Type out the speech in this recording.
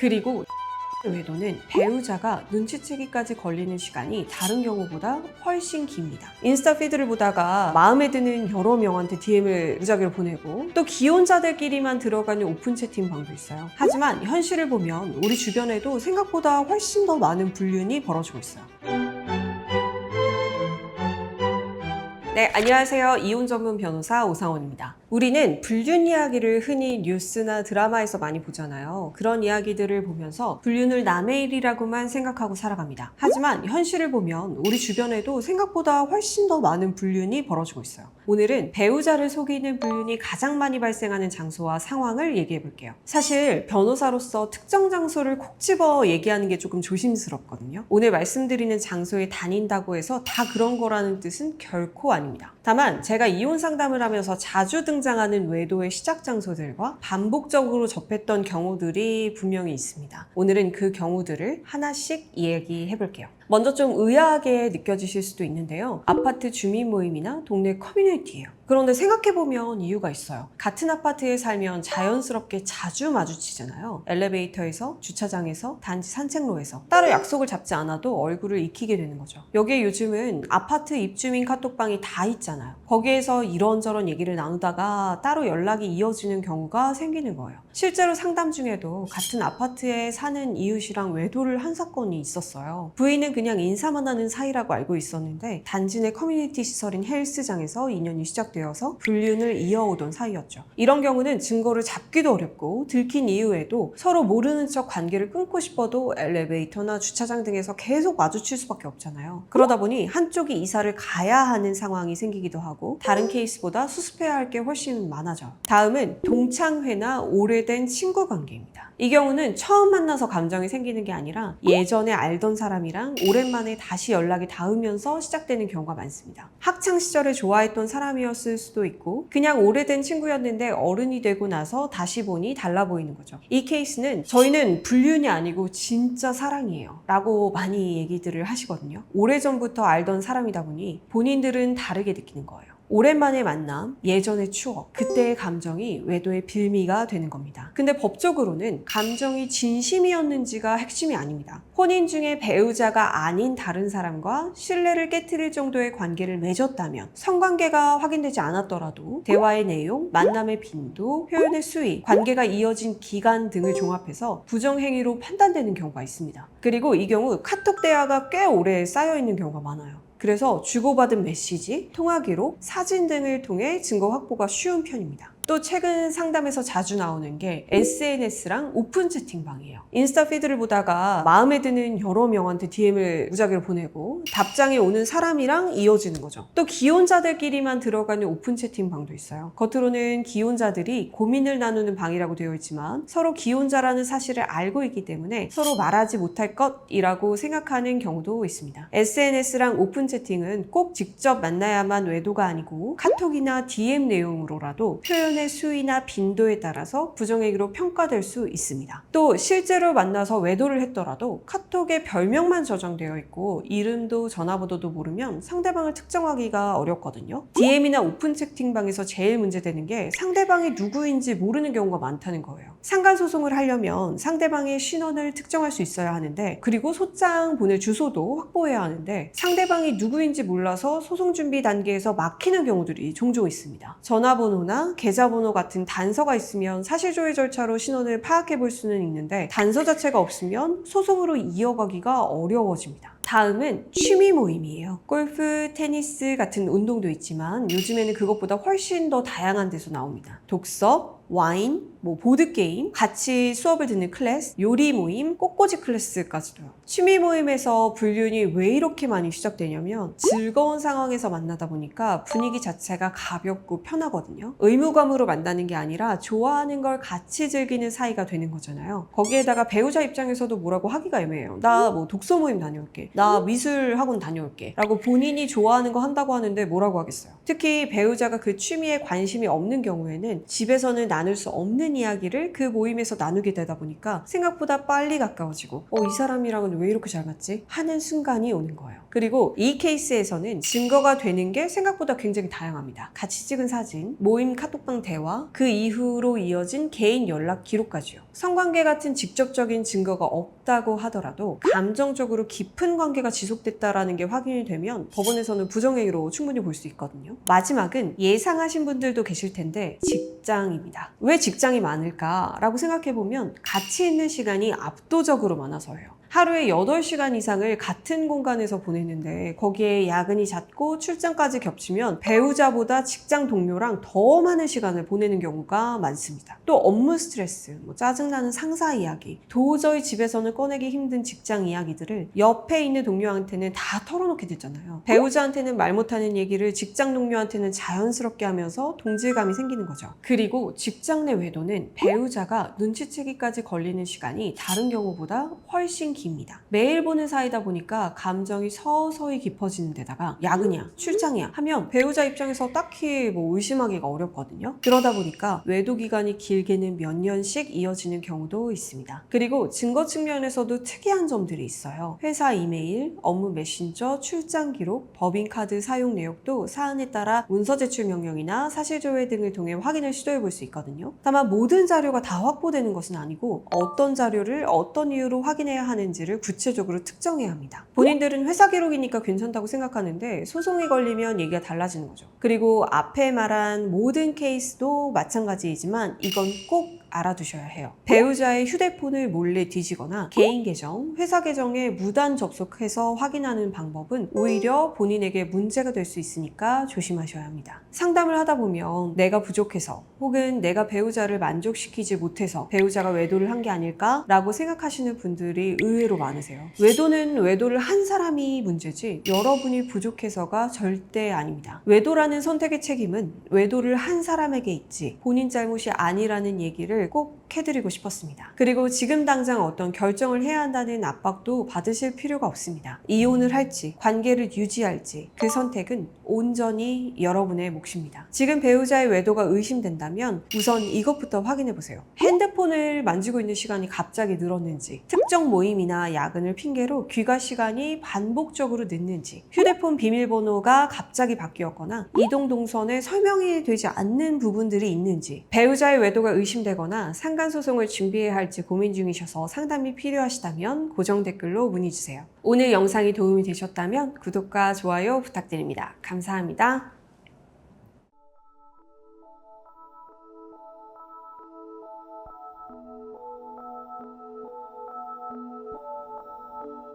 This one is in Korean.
그리고 외도는 배우자가 눈치채기까지 걸리는 시간이 다른 경우보다 훨씬 깁니다. 인스타 피드를 보다가 마음에 드는 여러 명한테 DM을 무작위로 보내고 또 기혼자들끼리만 들어가는 오픈 채팅방도 있어요. 하지만 현실을 보면 우리 주변에도 생각보다 훨씬 더 많은 불륜이 벌어지고 있어요. 네, 안녕하세요. 이혼 전문 변호사 오상원입니다. 우리는 불륜 이야기를 흔히 뉴스나 드라마에서 많이 보잖아요. 그런 이야기들을 보면서 불륜을 남의 일이라고만 생각하고 살아갑니다. 하지만 현실을 보면 우리 주변에도 생각보다 훨씬 더 많은 불륜이 벌어지고 있어요. 오늘은 배우자를 속이는 불륜이 가장 많이 발생하는 장소와 상황을 얘기해 볼게요. 사실 변호사로서 특정 장소를 콕 집어 얘기하는 게 조금 조심스럽거든요. 오늘 말씀드리는 장소에 다닌다고 해서 다 그런 거라는 뜻은 결코 아닙니다. 다만 제가 이혼 상담을 하면서 자주 등장하는 외도의 시작 장소들과 반복적으로 접했던 경우들이 분명히 있습니다. 오늘은 그 경우들을 하나씩 이야기해 볼게요. 먼저 좀 의아하게 느껴지실 수도 있는데요. 아파트 주민 모임이나 동네 커뮤니티예요. 그런데 생각해보면 이유가 있어요. 같은 아파트에 살면 자연스럽게 자주 마주치잖아요. 엘리베이터에서, 주차장에서, 단지 산책로에서 따로 약속을 잡지 않아도 얼굴을 익히게 되는 거죠. 여기에 요즘은 아파트 입주민 카톡방이 다 있잖아요. 거기에서 이런저런 얘기를 나누다가 따로 연락이 이어지는 경우가 생기는 거예요. 실제로 상담 중에도 같은 아파트에 사는 이웃이랑 외도를 한 사건이 있었어요. 부인은 그냥 인사만 하는 사이라고 알고 있었는데 단지 내 커뮤니티 시설인 헬스장에서 인연이 시작되어서 불륜을 이어오던 사이였죠. 이런 경우는 증거를 잡기도 어렵고 들킨 이후에도 서로 모르는 척 관계를 끊고 싶어도 엘리베이터나 주차장 등에서 계속 마주칠 수밖에 없잖아요. 그러다 보니 한쪽이 이사를 가야 하는 상황이 생기기도 하고 다른 케이스보다 수습해야 할 게 훨씬 많아져요. 다음은 동창회나 오래된 친구 관계입니다. 이 경우는 처음 만나서 감정이 생기는 게 아니라 예전에 알던 사람이랑 오랜만에 다시 연락이 닿으면서 시작되는 경우가 많습니다. 학창 시절에 좋아했던 사람이었을 수도 있고 그냥 오래된 친구였는데 어른이 되고 나서 다시 보니 달라 보이는 거죠. 이 케이스는 저희는 불륜이 아니고 진짜 사랑이에요 라고 많이 얘기들을 하시거든요. 오래전부터 알던 사람이다 보니 본인들은 다르게 느끼는 거예요. 오랜만에 만남, 예전의 추억, 그때의 감정이 외도의 빌미가 되는 겁니다. 근데 법적으로는 감정이 진심이었는지가 핵심이 아닙니다. 혼인 중에 배우자가 아닌 다른 사람과 신뢰를 깨트릴 정도의 관계를 맺었다면 성관계가 확인되지 않았더라도 대화의 내용, 만남의 빈도, 표현의 수위, 관계가 이어진 기간 등을 종합해서 부정행위로 판단되는 경우가 있습니다. 그리고 이 경우 카톡 대화가 꽤 오래 쌓여있는 경우가 많아요. 그래서 주고받은 메시지, 통화 기록, 사진 등을 통해 증거 확보가 쉬운 편입니다. 또 최근 상담에서 자주 나오는 게 SNS랑 오픈 채팅방이에요. 인스타 피드를 보다가 마음에 드는 여러 명한테 DM을 무작위로 보내고 답장이 오는 사람이랑 이어지는 거죠. 또 기혼자들끼리만 들어가는 오픈 채팅방도 있어요. 겉으로는 기혼자들이 고민을 나누는 방이라고 되어 있지만 서로 기혼자라는 사실을 알고 있기 때문에 서로 말하지 못할 것이라고 생각하는 경우도 있습니다. SNS랑 오픈 채팅은 꼭 직접 만나야만 외도가 아니고 카톡이나 DM 내용으로라도 표현의 수위나 빈도에 따라서 부정행위로 평가될 수 있습니다. 또 실제로 만나서 외도를 했더라도 카톡에 별명만 저장되어 있고 이름도 전화번호도 모르면 상대방을 특정하기가 어렵거든요. DM이나 오픈 채팅방에서 제일 문제되는 게 상대방이 누구인지 모르는 경우가 많다는 거예요. 상간소송을 하려면 상대방의 신원을 특정할 수 있어야 하는데 그리고 소장 보낼 주소도 확보해야 하는데 상대방이 누구인지 몰라서 소송 준비 단계에서 막히는 경우들이 종종 있습니다. 전화번호나 계좌번호 같은 단서가 있으면 사실조회 절차로 신원을 파악해 볼 수는 있는데 단서 자체가 없으면 소송으로 이어가기가 어려워집니다. 다음은 취미 모임이에요. 골프, 테니스 같은 운동도 있지만 요즘에는 그것보다 훨씬 더 다양한 데서 나옵니다. 독서, 와인, 보드게임, 같이 수업을 듣는 클래스, 요리 모임, 꽃꽂이 클래스까지도요. 취미 모임에서 불륜이 왜 이렇게 많이 시작되냐면 즐거운 상황에서 만나다 보니까 분위기 자체가 가볍고 편하거든요. 의무감으로 만나는 게 아니라 좋아하는 걸 같이 즐기는 사이가 되는 거잖아요. 거기에다가 배우자 입장에서도 뭐라고 하기가 애매해요. 나 독서 모임 다녀올게. 나 미술 학원 다녀올게. 라고 본인이 좋아하는 거 한다고 하는데 뭐라고 하겠어요. 특히 배우자가 그 취미에 관심이 없는 경우에는 집에서는 나눌 수 없는 하는 이야기를 그 모임에서 나누게 되다 보니까 생각보다 빨리 가까워지고 이 사람이랑은 왜 이렇게 잘 맞지? 하는 순간이 오는 거예요. 그리고 이 케이스에서는 증거가 되는 게 생각보다 굉장히 다양합니다. 같이 찍은 사진, 모임 카톡방 대화, 그 이후로 이어진 개인 연락 기록까지요. 성관계 같은 직접적인 증거가 없다고 하더라도 감정적으로 깊은 관계가 지속됐다라는 게 확인이 되면 법원에서는 부정행위로 충분히 볼 수 있거든요. 마지막은 예상하신 분들도 계실 텐데 직장입니다. 왜 직장이 많을까라고 생각해보면 같이 있는 시간이 압도적으로 많아서예요. 하루에 8시간 이상을 같은 공간에서 보내는데 거기에 야근이 잦고 출장까지 겹치면 배우자보다 직장 동료랑 더 많은 시간을 보내는 경우가 많습니다. 또 업무 스트레스, 짜증나는 상사 이야기, 도저히 집에서는 꺼내기 힘든 직장 이야기들을 옆에 있는 동료한테는 다 털어놓게 되잖아요. 배우자한테는 말 못하는 얘기를 직장 동료한테는 자연스럽게 하면서 동질감이 생기는 거죠. 그리고 직장 내 외도는 배우자가 눈치채기까지 걸리는 시간이 다른 경우보다 훨씬 깁니다. 매일 보는 사이다 보니까 감정이 서서히 깊어지는 데다가 야근이야, 출장이야 하면 배우자 입장에서 딱히 의심하기가 어렵거든요. 그러다 보니까 외도 기간이 길게는 몇 년씩 이어지는 경우도 있습니다. 그리고 증거 측면에서도 특이한 점들이 있어요. 회사 이메일, 업무 메신저, 출장 기록, 법인카드 사용 내역도 사안에 따라 문서 제출 명령이나 사실 조회 등을 통해 확인을 시도해 볼 수 있거든요. 다만 모든 자료가 다 확보되는 것은 아니고 어떤 자료를 어떤 이유로 확인해야 하는지를 구체적으로 특정해야 합니다. 본인들은 회사 기록이니까 괜찮다고 생각하는데 소송이 걸리면 얘기가 달라지는 거죠. 그리고 앞에 말한 모든 케이스도 마찬가지이지만 이건 꼭 알아두셔야 해요. 배우자의 휴대폰을 몰래 뒤지거나 개인 계정, 회사 계정에 무단 접속해서 확인하는 방법은 오히려 본인에게 문제가 될 수 있으니까 조심하셔야 합니다. 상담을 하다 보면 내가 부족해서 혹은 내가 배우자를 만족시키지 못해서 배우자가 외도를 한 게 아닐까라고 생각하시는 분들이 의외로 많으세요. 외도는 외도를 한 사람이 문제지 여러분이 부족해서가 절대 아닙니다. 외도라는 선택의 책임은 외도를 한 사람에게 있지 본인 잘못이 아니라는 얘기를 꼭 해드리고 싶었습니다. 그리고 지금 당장 어떤 결정을 해야 한다는 압박도 받으실 필요가 없습니다. 이혼을 할지 관계를 유지할지 그 선택은 온전히 여러분의 몫입니다. 지금 배우자의 외도가 의심된다면 우선 이것부터 확인해 보세요. 핸드폰을 만지고 있는 시간이 갑자기 늘었는지, 특정 모임이나 야근을 핑계로 귀가 시간이 반복적으로 늦는지, 휴대폰 비밀번호가 갑자기 바뀌었거나 이동 동선에 설명이 되지 않는 부분들이 있는지, 배우자의 외도가 의심되거나 상간소송을 준비해야 할지 고민 중이셔서 상담이 필요하시다면 고정 댓글로 문의주세요. 오늘 영상이 도움이 되셨다면 구독과 좋아요 부탁드립니다. 감사합니다.